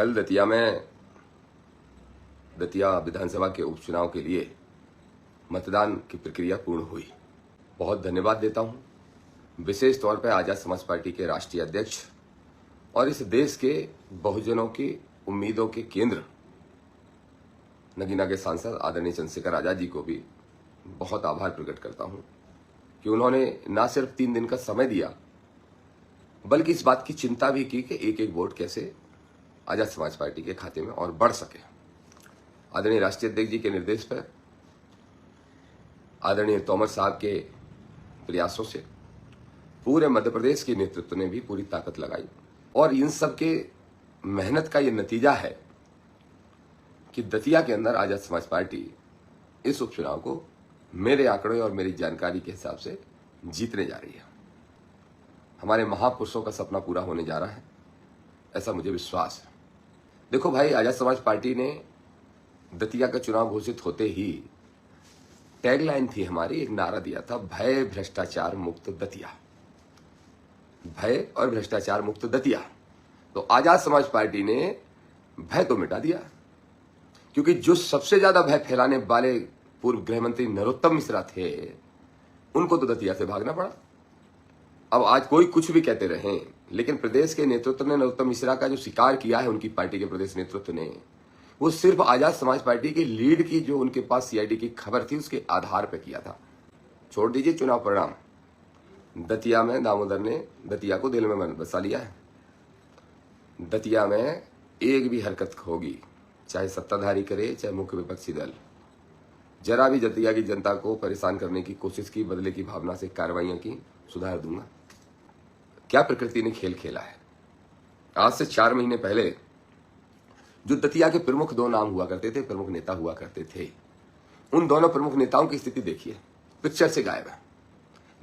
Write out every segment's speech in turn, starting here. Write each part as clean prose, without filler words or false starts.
कल दतिया विधानसभा के उपचुनाव के लिए मतदान की प्रक्रिया पूर्ण हुई। बहुत धन्यवाद देता हूं विशेष तौर पर आजाद समाज पार्टी के राष्ट्रीय अध्यक्ष और इस देश के बहुजनों की उम्मीदों के केंद्र नगीना के सांसद आदरणीय चंद्रशेखर आजाद जी को भी बहुत आभार प्रकट करता हूं कि उन्होंने न सिर्फ 3 दिन का समय दिया बल्कि इस बात की चिंता भी की कि एक एक वोट कैसे आजाद समाज पार्टी के खाते में और बढ़ सके। आदरणीय राष्ट्रीय अध्यक्ष जी के निर्देश पर आदरणीय तोमर साहब के प्रयासों से पूरे मध्य प्रदेश के नेतृत्व ने भी पूरी ताकत लगाई और इन सब के मेहनत का ये नतीजा है कि दतिया के अंदर आजाद समाज पार्टी इस उपचुनाव को मेरे आंकड़े और मेरी जानकारी के हिसाब से जीतने जा रही है। हमारे महापुरुषों का सपना पूरा होने जा रहा है, ऐसा मुझे विश्वास है। देखो भाई, आजाद समाज पार्टी ने दतिया का चुनाव घोषित होते ही टैगलाइन थी हमारी, एक नारा दिया था, भय भ्रष्टाचार मुक्त दतिया, भय और भ्रष्टाचार मुक्त दतिया। तो आजाद समाज पार्टी ने भय तो मिटा दिया, क्योंकि जो सबसे ज्यादा भय फैलाने वाले पूर्व गृह मंत्री नरोत्तम मिश्रा थे, उनको तो दतिया से भागना पड़ा। अब आज कोई कुछ भी कहते रहे, लेकिन प्रदेश के नेतृत्व ने नरोत्तम मिश्रा का जो स्वीकार किया है, उनकी पार्टी के प्रदेश नेतृत्व ने, वो सिर्फ आजाद समाज पार्टी की लीड की जो उनके पास सीआईडी की खबर थी उसके आधार पर किया था। छोड़ दीजिए चुनाव परिणाम, दतिया में दामोदर ने दतिया को दिल में बसा लिया है। दतिया में एक भी हरकत होगी, चाहे सत्ताधारी करे चाहे मुख्य विपक्षी दल, जरा भी दतिया की जनता को परेशान करने की कोशिश की, बदले की भावना से कार्रवाइयां की, सुधार दूंगा। क्या प्रकृति ने खेल खेला है। आज से 4 महीने पहले जो दतिया के प्रमुख 2 नाम हुआ करते थे, प्रमुख नेता हुआ करते थे, उन दोनों प्रमुख नेताओं की स्थिति देखिए, पिक्चर से गायब है।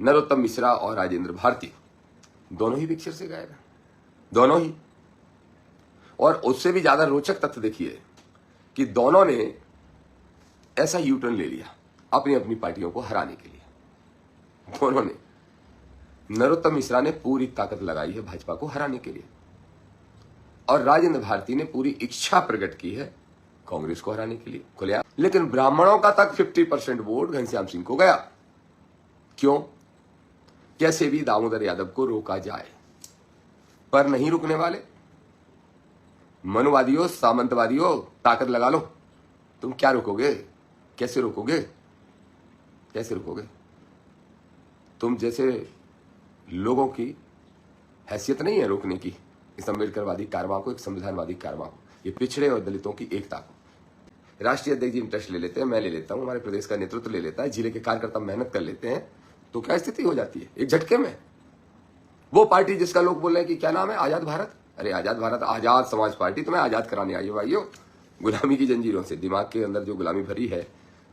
नरोत्तम मिश्रा और राजेंद्र भारती दोनों ही पिक्चर से गायब है, दोनों ही। और उससे भी ज्यादा रोचक तथ्य देखिए कि दोनों ने ऐसा यू टर्न ले लिया अपनी अपनी पार्टियों को हराने के लिए। दोनों ने, नरोत्तम मिश्रा ने पूरी ताकत लगाई है भाजपा को हराने के लिए और राजेंद्र भारती ने पूरी इच्छा प्रकट की है कांग्रेस को हराने के लिए खुलेआम। लेकिन ब्राह्मणों का तक 50% वोट घनश्याम सिंह को गया। क्यों? कैसे भी दामोदर यादव को रोका जाए, पर नहीं रुकने वाले। मनुवादियों, सामंतवादियों, ताकत लगा लो। तुम क्या रोकोगे? कैसे रोकोगे? कैसे रोकोगे? तुम जैसे लोगों की हैसियत नहीं है रोकने की इस अम्बेडकरवादी कारवां को, एक संविधानवादी कारवां को, ये पिछड़े और दलितों की एकता को। राष्ट्रीय अध्यक्ष जी इंटरेस्ट ले लेते हैं, मैं ले लेता हूं, हमारे प्रदेश का नेतृत्व ले लेता है, जिले के कार्यकर्ता मेहनत कर लेते हैं, तो क्या स्थिति हो जाती है एक झटके में। वो पार्टी जिसका लोग बोल रहे हैं कि क्या नाम है, आजाद भारत। अरे आजाद भारत, आजाद समाज पार्टी तुम्हें आजाद कराने आई है भाइयों, गुलामी की जंजीरों से। दिमाग के अंदर जो गुलामी भरी है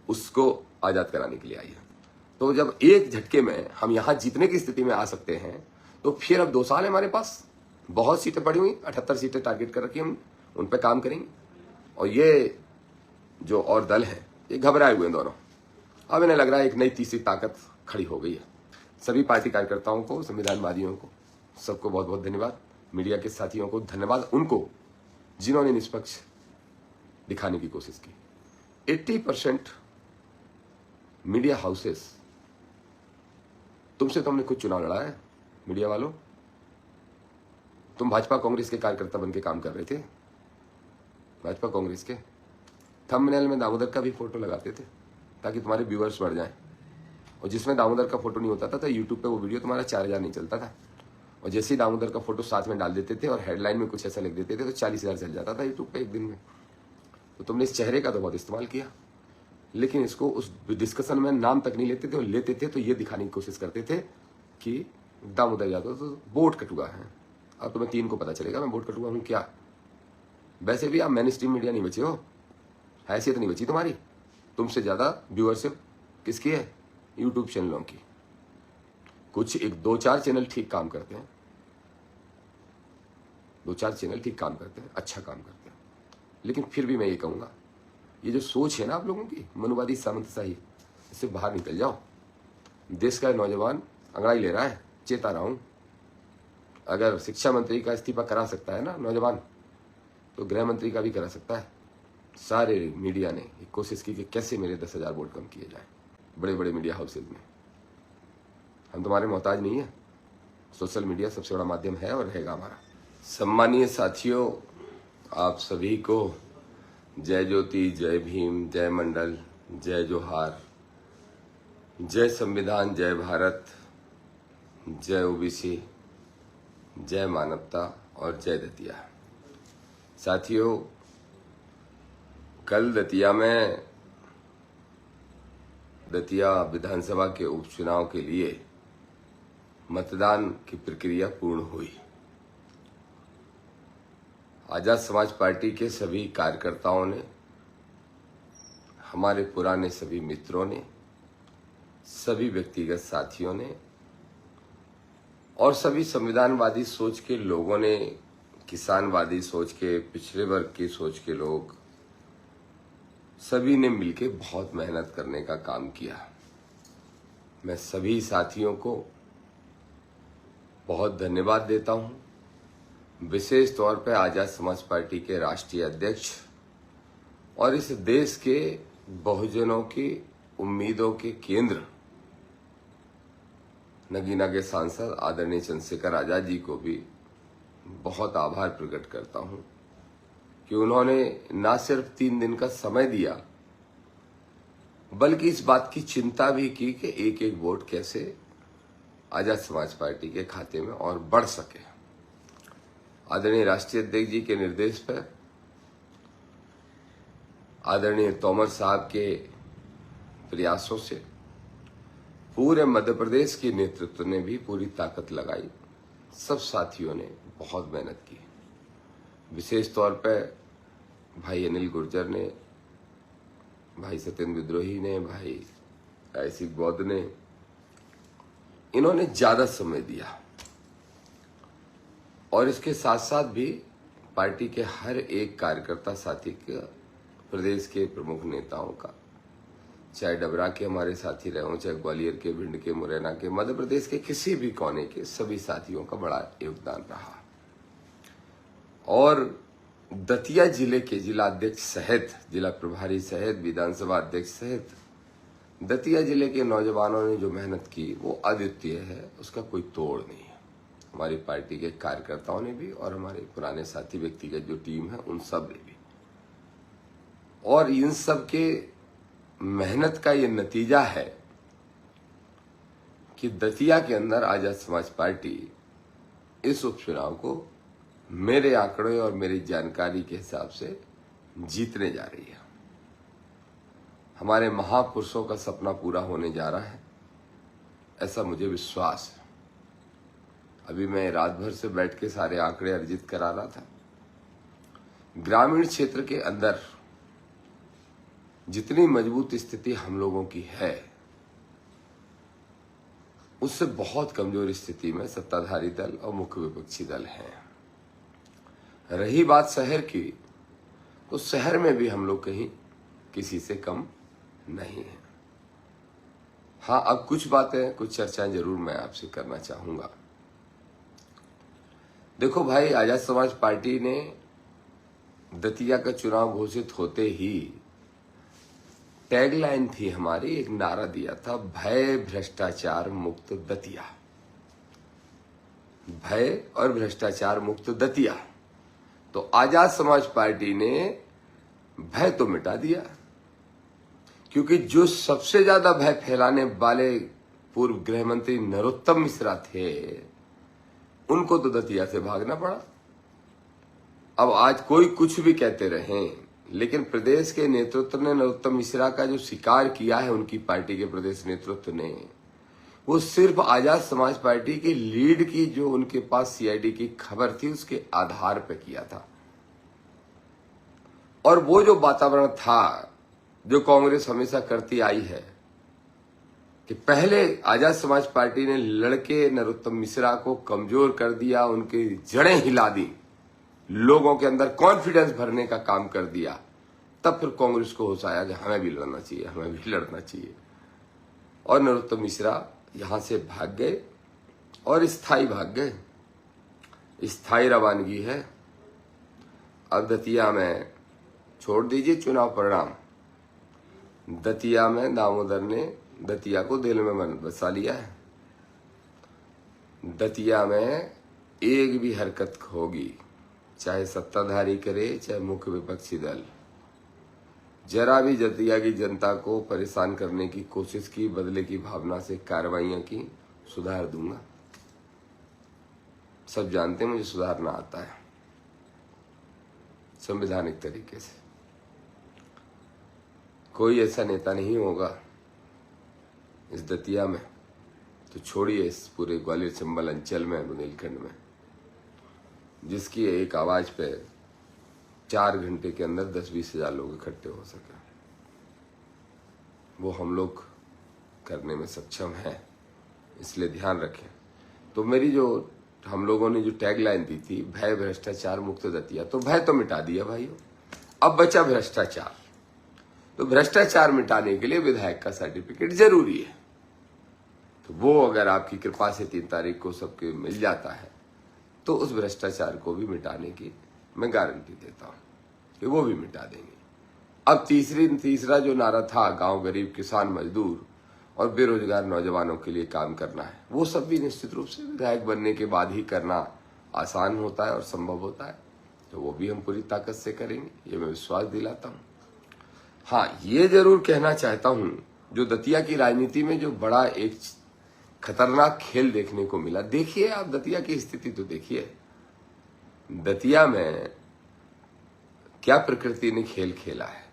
उसको आजाद कराने के लिए आई है। तो जब एक झटके में हम यहां जीतने की स्थिति में आ सकते हैं, तो फिर अब 2 साल है हमारे पास, बहुत सीटें पड़ी हुई, 78 सीटें टारगेट कर रखी हम, उन पर काम करेंगे। और ये जो और दल हैं, ये घबराए हुए हैं दोनों। अब इन्हें लग रहा है एक नई तीसरी ताकत खड़ी हो गई है। सभी पार्टी कार्यकर्ताओं को, संविधानवादियों को, सबको बहुत बहुत धन्यवाद। मीडिया के साथियों को धन्यवाद, उनको जिन्होंने निष्पक्ष दिखाने की कोशिश की। 80% मीडिया हाउसेस, तुमसे तो हमने कुछ चुनाव लड़ा है मीडिया वालों। तुम भाजपा कांग्रेस के कार्यकर्ता बन के काम कर रहे थे, भाजपा कांग्रेस के। थंबनेल में दामोदर का भी फोटो लगाते थे ताकि तुम्हारे व्यूअर्स बढ़ जाएं, और जिसमें दामोदर का फोटो नहीं होता था तो यूट्यूब पे वो वीडियो तुम्हारा 4000 नहीं चलता था। और जैसे ही दामोदर का फोटो साथ में डाल देते थे और हेडलाइन में कुछ ऐसा लिख देते थे तो 40,000 चल जाता था यूट्यूब पे एक दिन में। तो तुमने इस चेहरे का तो बहुत इस्तेमाल किया, लेकिन इसको उस डिस्कशन में नाम तक नहीं लेते थे, और लेते थे तो ये दिखाने की कोशिश करते थे कि दामोदर यादव तो वोट कटुआ है। अब तुम्हें 3 को पता चलेगा मैं वोट कटुआ हूं क्या। वैसे भी आप मेन स्ट्रीम मीडिया नहीं बचे हो, हैसियत नहीं बची तुम्हारी। तुमसे ज्यादा व्यूअरशिप किसकी है? यूट्यूब चैनलों की। कुछ 1-2-4 चैनल ठीक काम करते हैं, 2-4 चैनल ठीक काम करते हैं, अच्छा काम करते हैं। लेकिन फिर भी मैं ये कहूंगा, ये जो सोच है ना आप लोगों की, मनुवादी सामंतशाही, इससे बाहर निकल जाओ। देश का नौजवान अंगड़ाई ले रहा है, चेता रहा हूं। अगर शिक्षा मंत्री का इस्तीफा करा सकता है ना नौजवान, तो गृह मंत्री का भी करा सकता है। सारे मीडिया ने कोशिश की कि कैसे मेरे 10,000 वोट कम किए जाए, बड़े बड़े मीडिया हाउसेज में। हम तुम्हारे मोहताज नहीं है। सोशल मीडिया सबसे बड़ा माध्यम है और रहेगा हमारा। सम्मानीय साथियों, आप सभी को जय ज्योति, जय भीम, जय मंडल, जय जोहार, जय संविधान, जय भारत, जय ओबीसी, जय मानवता और जय दतिया। साथियों, कल दतिया विधानसभा के उपचुनाव के लिए मतदान की प्रक्रिया पूर्ण हुई। आजाद समाज पार्टी के सभी कार्यकर्ताओं ने, हमारे पुराने सभी मित्रों ने, सभी व्यक्तिगत साथियों ने और सभी संविधानवादी सोच के लोगों ने, किसानवादी सोच के, पिछड़े वर्ग की सोच के लोग, सभी ने मिलकर बहुत मेहनत करने का काम किया। मैं सभी साथियों को बहुत धन्यवाद देता हूं, विशेष तौर पर आजाद समाज पार्टी के राष्ट्रीय अध्यक्ष और इस देश के बहुजनों की उम्मीदों के केंद्र नगीना के सांसद आदरणीय चंद्रशेखर आजाद जी को भी बहुत आभार प्रकट करता हूं कि उन्होंने न सिर्फ 3 दिन का समय दिया, बल्कि इस बात की चिंता भी की कि एक एक वोट कैसे आजाद समाज पार्टी के खाते में और बढ़ सके। आदरणीय राष्ट्रीय अध्यक्ष जी के निर्देश पर, आदरणीय तोमर साहब के प्रयासों से पूरे मध्य प्रदेश के नेतृत्व ने भी पूरी ताकत लगाई। सब साथियों ने बहुत मेहनत की। विशेष तौर पर भाई अनिल गुर्जर ने, भाई सत्येंद्र विद्रोही ने, भाई ऐसी बौद्ध ने, इन्होंने ज्यादा समय दिया और इसके साथ साथ भी पार्टी के हर एक कार्यकर्ता साथी का, प्रदेश के प्रमुख नेताओं का, चाहे डबरा के हमारे साथी रहे हों, चाहे ग्वालियर के, भिंड के, मुरैना के, मध्य प्रदेश के किसी भी कोने के सभी साथियों का बड़ा योगदान रहा। और दतिया जिले के जिला अध्यक्ष सहित, जिला प्रभारी सहित, विधानसभा अध्यक्ष सहित दतिया जिले के नौजवानों ने जो मेहनत की वो अद्वितीय है, उसका कोई तोड़ नहीं है। हमारी पार्टी के कार्यकर्ताओं ने भी और हमारे पुराने साथी व्यक्तिगत जो टीम है उन सब ने भी, और इन सब के मेहनत का ये नतीजा है कि दतिया के अंदर आजाद समाज पार्टी इस उपचुनाव को मेरे आंकड़े और मेरी जानकारी के हिसाब से जीतने जा रही है। हमारे महापुरुषों का सपना पूरा होने जा रहा है, ऐसा मुझे विश्वास है। अभी मैं रात भर से बैठ के सारे आंकड़े अर्जित करा रहा था। ग्रामीण क्षेत्र के अंदर जितनी मजबूत स्थिति हम लोगों की है, उससे बहुत कमजोर स्थिति में सत्ताधारी दल और मुख्य विपक्षी दल हैं। रही बात शहर की, तो शहर में भी हम लोग कहीं किसी से कम नहीं है। हाँ, अब कुछ बातें, कुछ चर्चाएं जरूर मैं आपसे करना चाहूंगा। देखो भाई, आजाद समाज पार्टी ने दतिया का चुनाव घोषित होते ही टैगलाइन थी हमारी, एक नारा दिया था, भय भ्रष्टाचार मुक्त दतिया। भय और भ्रष्टाचार मुक्त दतिया। तो आजाद समाज पार्टी ने भय तो मिटा दिया, क्योंकि जो सबसे ज्यादा भय फैलाने वाले पूर्व गृह मंत्री नरोत्तम मिश्रा थे, उनको तो दतिया से भागना पड़ा। अब आज कोई कुछ भी कहते रहें, लेकिन प्रदेश के नेतृत्व ने नरोत्तम मिश्रा का जो शिकार किया है, उनकी पार्टी के प्रदेश नेतृत्व ने, वो सिर्फ आजाद समाज पार्टी की लीड की जो उनके पास सीआईडी की खबर थी उसके आधार पर किया था। और वो जो वातावरण था जो कांग्रेस हमेशा करती आई है कि पहले आजाद समाज पार्टी ने लड़के नरोत्तम मिश्रा को कमजोर कर दिया, उनकी जड़ें हिला दी, लोगों के अंदर कॉन्फिडेंस भरने का काम कर दिया, तब फिर कांग्रेस को होश आया कि हमें भी लड़ना चाहिए, हमें भी लड़ना चाहिए। और नरोत्तम मिश्रा यहां से भाग गए और स्थायी भाग गए। स्थायी रवानगी है। अब दतिया में छोड़ दीजिए चुनाव परिणाम, दतिया में दामोदर ने दतिया को दिल में बसा लिया है। दतिया में एक भी हरकत होगी, चाहे सत्ताधारी करे चाहे मुख्य विपक्षी दल, जरा भी दतिया की जनता को परेशान करने की कोशिश की, बदले की भावना से कार्रवाइयां की, सुधार दूंगा। सब जानते हैं मुझे सुधारना आता है संवैधानिक तरीके से। कोई ऐसा नेता नहीं होगा इस दतिया में, तो छोड़िए इस पूरे ग्वालियर चंबल अंचल में, बुंदेलखंड में, जिसकी एक आवाज पे 4 घंटे के अंदर 10-20 हजार लोग इकट्ठे हो सके। वो हम लोग करने में सक्षम हैं, इसलिए ध्यान रखें। तो मेरी जो हम लोगों ने जो टैगलाइन दी थी, भय भ्रष्टाचार मुक्त दतिया, तो भय तो मिटा दिया भाइयों, अब बचा भ्रष्टाचार। तो भ्रष्टाचार मिटाने के लिए विधायक का सर्टिफिकेट जरूरी है, तो वो अगर आपकी कृपा से 3 तारीख को सबके मिल जाता है तो उस भ्रष्टाचार को भी मिटाने की मैं गारंटी देता हूं कि वो भी मिटा देंगे। अब तीसरा जो नारा था, गांव गरीब किसान मजदूर और बेरोजगार नौजवानों के लिए काम करना है, वो सब भी निश्चित रूप से विधायक बनने के बाद ही करना आसान होता है और संभव होता है, तो वो भी हम पूरी ताकत से करेंगे, ये मैं विश्वास दिलाता हूं। हाँ, ये जरूर कहना चाहता हूं, जो दतिया की राजनीति में जो बड़ा एक खतरनाक खेल देखने को मिला, देखिए आप दतिया की स्थिति तो देखिए, दतिया में क्या प्रकृति ने खेल खेला है।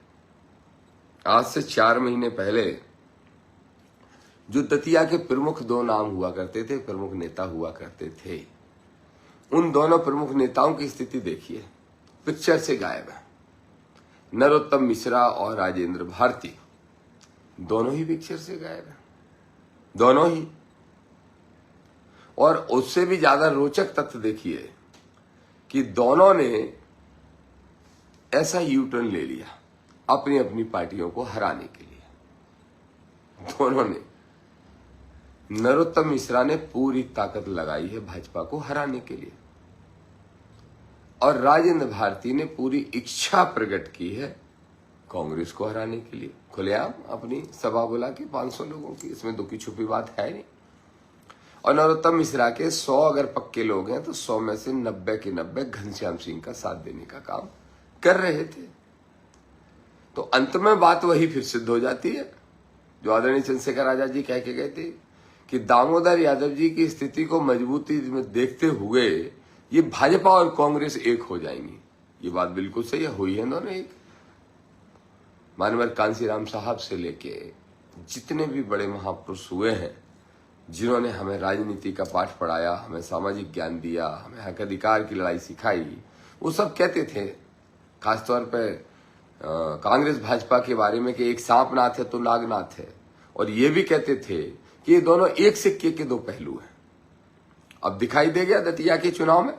आज से 4 महीने पहले जो दतिया के प्रमुख 2 नाम हुआ करते थे, प्रमुख नेता हुआ करते थे, उन दोनों प्रमुख नेताओं की स्थिति देखिए, पिक्चर से गायब है। नरोत्तम मिश्रा और राजेंद्र भारती दोनों ही पिक्चर से गायब है, दोनों ही। और उससे भी ज्यादा रोचक तथ्य देखिए कि दोनों ने ऐसा यू टर्न ले लिया अपनी अपनी पार्टियों को हराने के लिए। दोनों ने, नरोत्तम मिश्रा ने पूरी ताकत लगाई है भाजपा को हराने के लिए, और राजेंद्र भारती ने पूरी इच्छा प्रकट की है कांग्रेस को हराने के लिए। खुलेआम अपनी सभा बुला के 500 लोगों की, इसमें दुखी छुपी बात है नहीं। और नरोत्तम मिश्रा के 100 अगर पक्के लोग हैं तो 100 में से 90 के 90 घनश्याम सिंह का साथ देने का काम कर रहे थे। तो अंत में बात वही फिर सिद्ध हो जाती है जो आदरणीय चंद्रशेखर आजाद जी कह के गए थे कि दामोदर यादव जी की स्थिति को मजबूती में देखते हुए ये भाजपा और कांग्रेस एक हो जाएंगी। ये बात बिल्कुल सही है, हुई है दोनों एक। मानवर कांसीराम साहब से लेके जितने भी बड़े महापुरुष हुए हैं, जिन्होंने हमें राजनीति का पाठ पढ़ाया, हमें सामाजिक ज्ञान दिया, हमें हक अधिकार की लड़ाई सिखाई, वो सब कहते थे, खासतौर पर कांग्रेस भाजपा के बारे में कि एक सांप नाथ है तो नागनाथ है, और ये भी कहते थे कि ये दोनों एक सिक्के के 2 पहलू हैं। अब दिखाई दे गया दतिया के चुनाव में।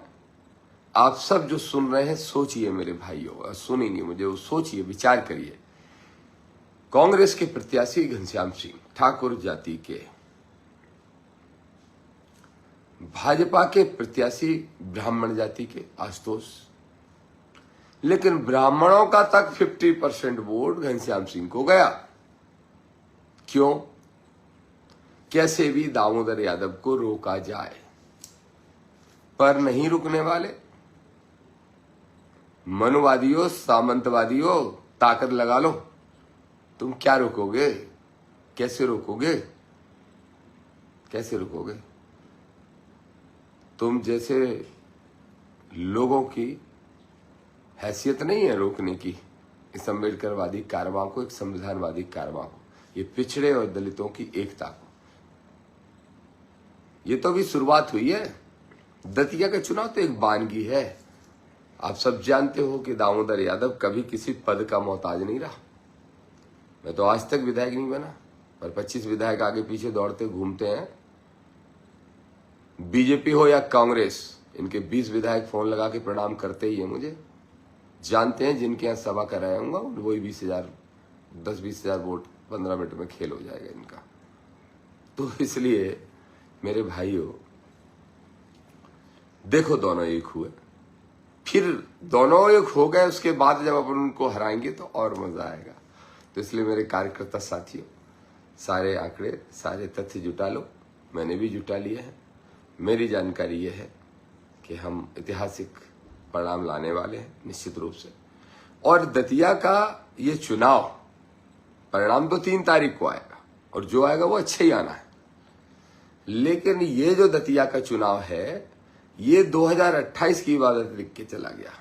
आप सब जो सुन रहे हैं सोचिए मेरे भाइयों, सुनिए नहीं मुझे, वो सोचिए, विचार करिए। कांग्रेस के प्रत्याशी घनश्याम सिंह ठाकुर जाति के, भाजपा के प्रत्याशी ब्राह्मण जाति के आशुतोष, लेकिन ब्राह्मणों का तक 50% वोट घनश्याम सिंह को गया। क्यों? कैसे भी दामोदर यादव को रोका जाए, पर नहीं रुकने वाले। मनुवादियों, सामंतवादियों, ताकत लगा लो, तुम क्या रोकोगे? कैसे रोकोगे? कैसे रोकोगे? तुम जैसे लोगों की हैसियत नहीं है रोकने की इस अम्बेडकरवादी कारवां को, एक संविधानवादी कारवां को, ये पिछड़े और दलितों की एकता को। ये तो अभी शुरुआत हुई है। दतिया का चुनाव तो एक बानगी है। आप सब जानते हो कि दामोदर यादव कभी किसी पद का मोहताज नहीं रहा। मैं तो आज तक विधायक नहीं बना, पर 25 विधायक आगे पीछे दौड़ते घूमते हैं। बीजेपी हो या कांग्रेस, इनके 20 विधायक फोन लगा के प्रणाम करते ही है मुझे। जानते हैं जिनके यहाँ सभा कराऊंगा वही 10-20 हजार वोट 15 मिनट में खेल हो जाएगा इनका। तो इसलिए मेरे भाइयों, देखो दोनों एक हुए, फिर दोनों एक हो गए, उसके बाद जब अपन उनको हराएंगे तो और मजा आएगा। तो इसलिए मेरे कार्यकर्ता साथियों, सारे आंकड़े, सारे तथ्य जुटा लो। मैंने भी जुटा लिए हैं। मेरी जानकारी ये है कि हम ऐतिहासिक परिणाम लाने वाले हैं निश्चित रूप से। और दतिया का ये चुनाव परिणाम तो 3 तारीख को आएगा, और जो आएगा वो अच्छा ही आना है। लेकिन ये जो दतिया का चुनाव है, ये 2028 की इबादत लिख के चला गया।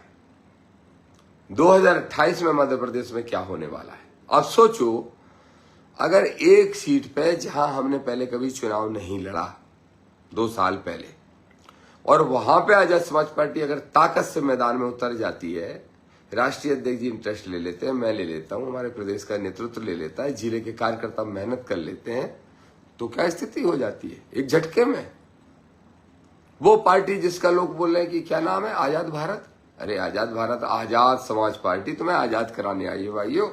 2028 में मध्य प्रदेश में क्या होने वाला है। अब सोचो, अगर एक सीट पे जहां हमने पहले कभी चुनाव नहीं लड़ा 2 साल पहले, और वहां पे आजाद समाज पार्टी अगर ताकत से मैदान में उतर जाती है, राष्ट्रीय अध्यक्ष जी इंटरेस्ट ले लेते हैं, मैं ले लेता हूं, हमारे प्रदेश का नेतृत्व ले लेता है, जिले के कार्यकर्ता मेहनत कर लेते हैं, तो क्या स्थिति हो जाती है एक झटके में। वो पार्टी जिसका लोग बोल रहे हैं कि क्या नाम है, आजाद भारत। अरे आजाद भारत, आजाद समाज पार्टी तुम्हें आजाद कराने आई है भाइयों,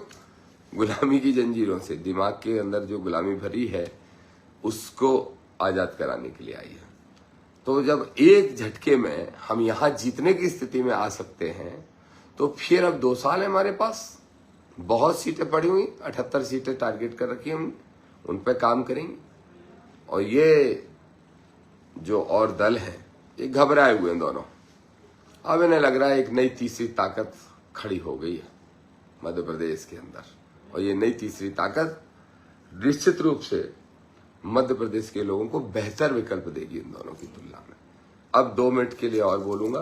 गुलामी की जंजीरों से। दिमाग के अंदर जो गुलामी भरी है उसको आजाद कराने के लिए आई है। तो जब एक झटके में हम यहां जीतने की स्थिति में आ सकते हैं, तो फिर अब 2 साल है हमारे पास, बहुत सीटें पड़ी हुई, 78 सीटें टारगेट कर रखी हम, उन पर काम करेंगे। और ये जो और दल हैं, ये घबराए हुए हैं दोनों। अब इन्हें लग रहा है एक नई तीसरी ताकत खड़ी हो गई है मध्य प्रदेश के अंदर, और ये नई तीसरी ताकत निश्चित रूप से मध्य प्रदेश के लोगों को बेहतर विकल्प देगी इन दोनों की तुलना में। अब 2 मिनट के लिए और बोलूंगा।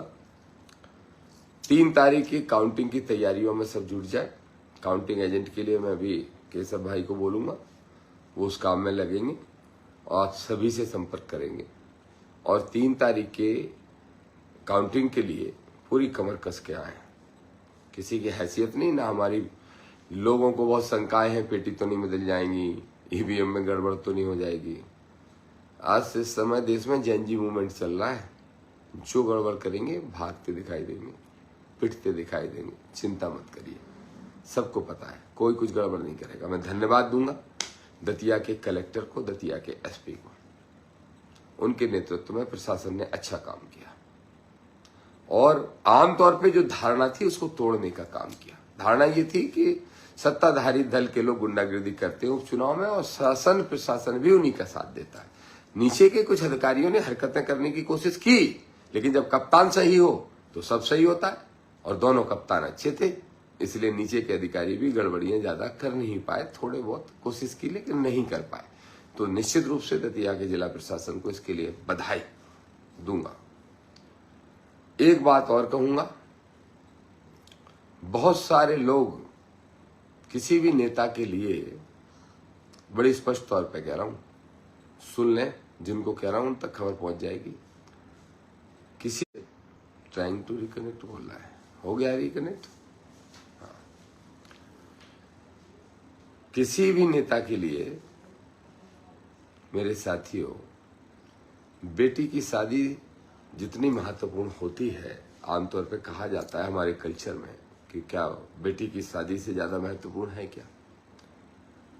3 तारीख की काउंटिंग की तैयारियों में सब जुट जाए। काउंटिंग एजेंट के लिए मैं भी केशव भाई को बोलूंगा, वो उस काम में लगेंगे और सभी से संपर्क करेंगे। और 3 तारीख के काउंटिंग के लिए पूरी कमर कस के आए। किसी की हैसियत नहीं, ना हमारी लोगों को बहुत शंकाएं हैं, पेटी तो नहीं बदल जाएंगी, ईवीएम में गड़बड़ तो नहीं हो जाएगी। आज से इस समय देश में जेनजी मूवमेंट चल रहा है, जो गड़बड़ करेंगे भागते दिखाई देंगे, पिटते दिखाई देंगे। चिंता मत करिए, सबको पता है कोई कुछ गड़बड़ नहीं करेगा। मैं धन्यवाद दूंगा दतिया के कलेक्टर को, दतिया के एसपी को। उनके नेतृत्व में प्रशासन ने अच्छा काम किया और आमतौर पे जो धारणा थी उसको तोड़ने का काम किया। धारणा ये थी कि सत्ताधारी दल के लोग गुंडागिर्दी करते हैं उपचुनाव में, और शासन प्रशासन भी उन्हीं का साथ देता है। नीचे के कुछ अधिकारियों ने हरकतें करने की कोशिश की, लेकिन जब कप्तान सही हो तो सब सही होता है, और दोनों कप्तान अच्छे थे, इसलिए नीचे के अधिकारी भी गड़बड़ियां ज्यादा कर नहीं पाए। थोड़े बहुत कोशिश की लेकिन नहीं कर पाए। तो निश्चित रूप से दतिया के जिला प्रशासन को इसके लिए बधाई दूंगा। एक बात और कहूंगा, बहुत सारे लोग किसी भी नेता के लिए, बड़ी स्पष्ट तौर पे कह रहा हूं, सुन लें, जिनको कह रहा हूं उन तक खबर पहुंच जाएगी। किसी ट्राइंग टू रिकनेक्ट बोल रहा है, हो गया रिकनेक्ट। हाँ। किसी भी नेता के लिए मेरे साथियों, बेटी की शादी जितनी महत्वपूर्ण होती है, आमतौर पे कहा जाता है हमारे कल्चर में कि क्या बेटी की शादी से ज्यादा महत्वपूर्ण है क्या।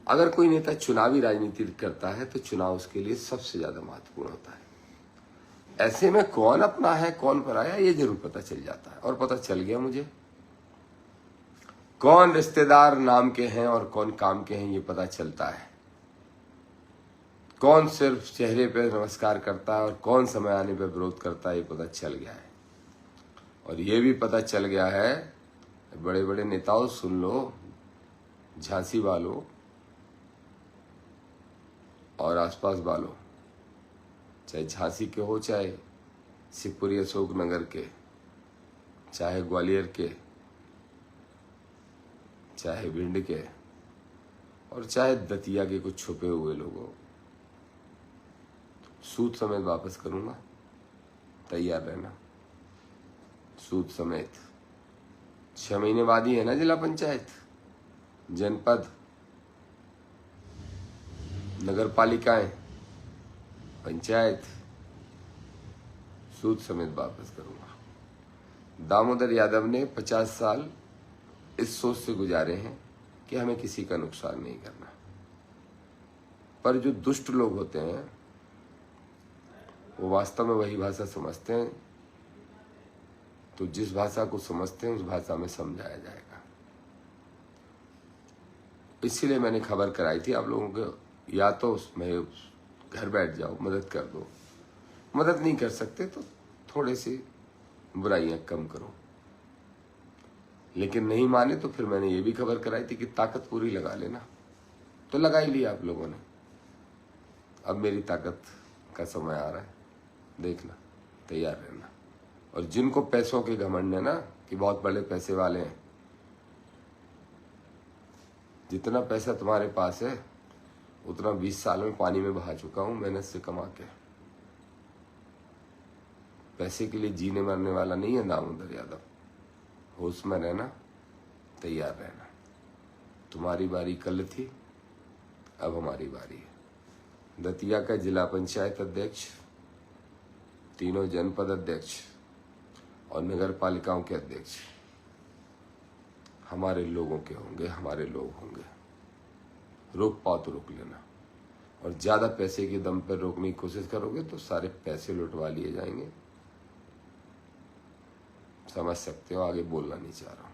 अगर कोई नेता चुनावी राजनीति करता है तो चुनाव उसके लिए सबसे ज्यादा महत्वपूर्ण होता है। ऐसे में कौन अपना है कौन पराया ये जरूर पता चल जाता है, और पता चल गया मुझे। कौन रिश्तेदार नाम के हैं और कौन काम के हैं ये पता चलता है। कौन सिर्फ चेहरे पे नमस्कार करता है और कौन समय आने पे विरोध करता है ये पता चल गया है। और ये भी पता चल गया है, बड़े बड़े नेताओं सुन लो, झांसी वालों और आसपास वालों, चाहे झांसी के हो, चाहे शिवपुरी अशोकनगर के, चाहे ग्वालियर के, चाहे भिंड के, और चाहे दतिया के कुछ छुपे हुए लोगों, सूद समेत वापस करूंगा, तैयार रहना। सूद समेत 6 महीने बाद ही है ना जिला पंचायत, जनपद, नगर पालिकाएं, पंचायत, सूद समेत वापस करूंगा। दामोदर यादव ने 50 साल इस सोच से गुजारे हैं कि हमें किसी का नुकसान नहीं करना, पर जो दुष्ट लोग होते हैं वो वास्तव में वही भाषा समझते हैं तो जिस भाषा को समझते हैं उस भाषा में समझाया जाएगा। इसीलिए मैंने खबर कराई थी आप लोगों को, या तो मैं घर बैठ जाओ, मदद कर दो, मदद नहीं कर सकते तो थोड़े सी बुराइयां कम करो। लेकिन नहीं माने तो फिर मैंने ये भी खबर कराई थी कि ताकत पूरी लगा लेना, तो लगा ही लिया आप लोगों ने। अब मेरी ताकत का समय आ रहा है, देखना, तैयार रहना। और जिनको पैसों के घमंड है ना कि बहुत बड़े पैसे वाले हैं, जितना पैसा तुम्हारे पास है उतना 20 साल में पानी में बहा चुका हूं मेहनत से कमा के। पैसे के लिए जीने मरने वाला नहीं है दामोदर यादव। होश में रहना, तैयार रहना। तुम्हारी बारी कल थी, अब हमारी बारी है। दतिया का जिला पंचायत अध्यक्ष, तीनों जनपद अध्यक्ष और नगर पालिकाओं के अध्यक्ष हमारे लोगों के होंगे, हमारे लोग होंगे। रोक पाओ तो रोक लेना, और ज्यादा पैसे के दम पर रोकने की कोशिश करोगे तो सारे पैसे लुटवा लिए जाएंगे। समझ सकते हो, आगे बोलना नहीं चाह रहा हूं।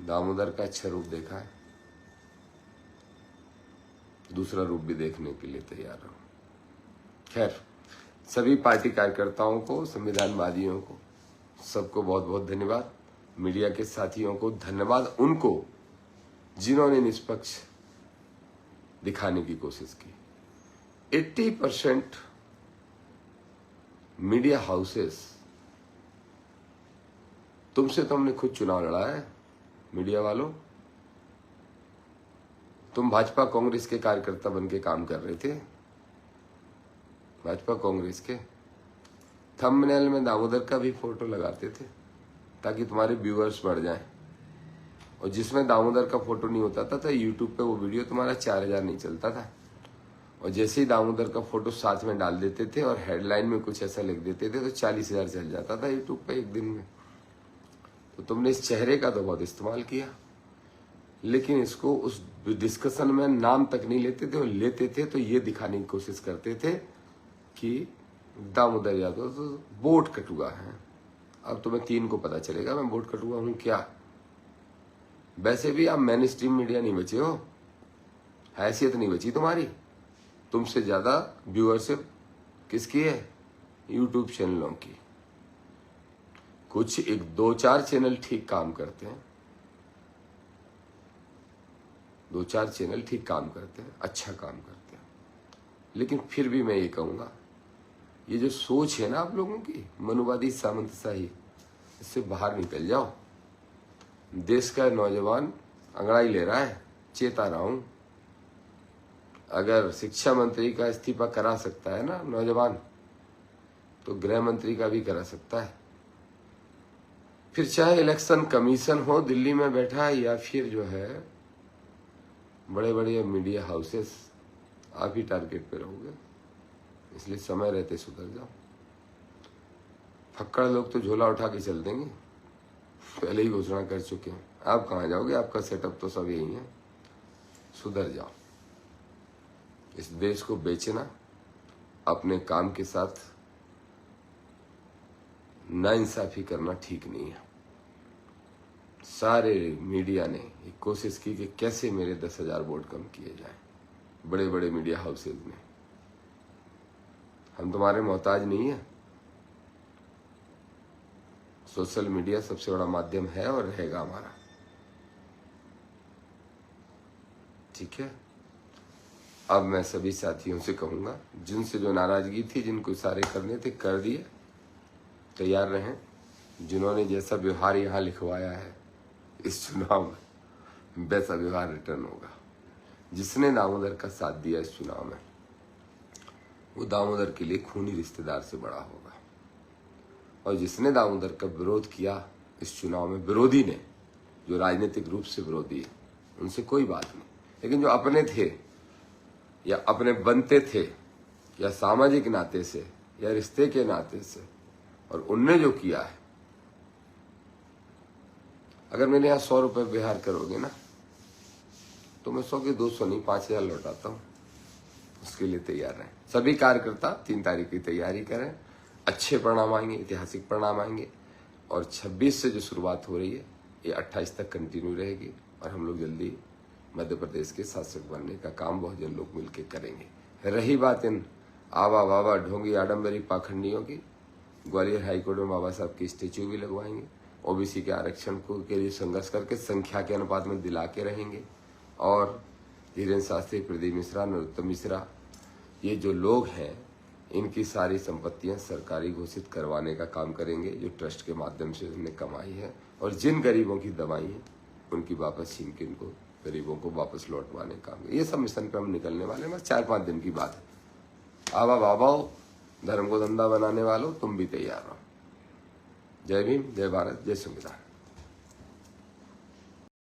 दामोदर का अच्छा रूप देखा है, दूसरा रूप भी देखने के लिए तैयार हूं। खैर, सभी पार्टी कार्यकर्ताओं को, संविधानवादियों को, सबको बहुत बहुत धन्यवाद। मीडिया के साथियों को धन्यवाद, उनको जिन्होंने निष्पक्ष दिखाने की कोशिश की। 80% मीडिया हाउसेस, तुमसे तो हमने खुद चुनाव लड़ा है मीडिया वालों। तुम भाजपा कांग्रेस के कार्यकर्ता बन के काम कर रहे थे, भाजपा कांग्रेस के। थंबनेल में दामोदर का भी फोटो लगाते थे ताकि तुम्हारे व्यूअर्स बढ़ जाएं, और जिसमें दामोदर का फोटो नहीं होता था तो यूट्यूब पे वो वीडियो तुम्हारा 4000 नहीं चलता था। और जैसे ही दामोदर का फोटो साथ में डाल देते थे और हेडलाइन में कुछ ऐसा लिख देते थे तो 40,000 चल जाता था यूट्यूब पे एक दिन में। तो तुमने इस चेहरे का तो बहुत इस्तेमाल किया, लेकिन इसको उस डिस्कशन में नाम तक नहीं लेते थे, और लेते थे तो ये दिखाने की कोशिश करते थे कि दामोदर यादव तो वोट कटुआ है। अब तुम्हें 3 को पता चलेगा मैं वोट कटुआ हूं क्या। वैसे भी आप मेन स्ट्रीम मीडिया नहीं बचे हो, हैसियत नहीं बची तुम्हारी। तुमसे ज्यादा व्यूअरशिप किसकी है? यूट्यूब चैनलों की। कुछ 1-2-4 चैनल ठीक काम करते हैं, 2-4 चैनल ठीक काम करते हैं, अच्छा काम करते हैं। लेकिन फिर भी मैं ये कहूंगा, ये जो सोच है ना आप लोगों की मनुवादी सामंतशाही, इससे बाहर निकल जाओ। देश का नौजवान अंगड़ाई ले रहा है, चेता रहा हूं। अगर शिक्षा मंत्री का इस्तीफा करा सकता है ना नौजवान, तो गृह मंत्री का भी करा सकता है। फिर चाहे इलेक्शन कमीशन हो दिल्ली में बैठा है, या फिर जो है बड़े बड़े मीडिया हाउसेस, आप ही टारगेट पे रहोगे। इसलिए समय रहते सुधर जाओ। फक्कड़ लोग तो झोला उठा के चल देंगे, पहले ही घोषणा कर चुके हैं। आप कहां जाओगे? आपका सेटअप तो सब यही है। सुधर जाओ। इस देश को बेचना अपने काम के साथ नाइंसाफी करना ठीक नहीं है। सारे मीडिया ने एक कोशिश की कि कैसे मेरे 10,000 वोट कम किए जाएं, बड़े बड़े मीडिया हाउसेज ने। हम तुम्हारे मोहताज नहीं है। सोशल मीडिया सबसे बड़ा माध्यम है और रहेगा हमारा, ठीक है। अब मैं सभी साथियों से कहूंगा, जिनसे जो नाराजगी थी, जिनको इशारे करने थे कर दिए, तैयार रहें। जिन्होंने जैसा व्यवहार यहां लिखवाया है इस चुनाव में, वैसा व्यवहार रिटर्न होगा। जिसने दामोदर का साथ दिया इस चुनाव में, वो दामोदर के लिए खूनी रिश्तेदार से बड़ा होगा। और जिसने दामोदर का विरोध किया इस चुनाव में, विरोधी ने, जो राजनीतिक रूप से विरोधी है, उनसे कोई बात नहीं। लेकिन जो अपने थे या अपने बनते थे या सामाजिक नाते से या रिश्ते के नाते से, और उनने जो किया है, अगर मैंने यहाँ 100 रुपए बिहार करोगे ना, तो मैं 100 के 200 नहीं 5,000 लौटाता हूँ। उसके लिए तैयार रहें। सभी कार्यकर्ता 3 तारीख की तैयारी करें। अच्छे परिणाम आएंगे, ऐतिहासिक परिणाम आएंगे। और 26 से जो शुरुआत हो रही है ये 28 तक कंटिन्यू रहेगी और हम लोग जल्दी मध्य प्रदेश के शासक बनने का काम बहुजन लोग मिलकर करेंगे। रही बात इन आवा वावा ढोंगी आडम्बरी पाखंडियों की, ग्वालियर हाईकोर्ट में बाबा साहब की स्टेच्यू भी लगवाएंगे। ओबीसी के आरक्षण को के लिए संघर्ष करके संख्या के अनुपात में दिला के रहेंगे। और धीरेन्द्र शास्त्री, प्रदीप मिश्रा, नरोत्तम मिश्रा, ये जो लोग हैं इनकी सारी संपत्तियां सरकारी घोषित करवाने का काम करेंगे जो ट्रस्ट के माध्यम से उन्होंने कमाई है। और जिन गरीबों की दवाई है उनकी वापस छीन के उनको गरीबों को वापस लौटवाने का काम। ये सब मिशन पे हम निकलने वाले हैं। बस 4-5 दिन की बात है। आवा बाबाओ, धर्म को धंधा बनाने वालों, तुम भी तैयार रहो। जय भीम, जय भारत, जय संविधान।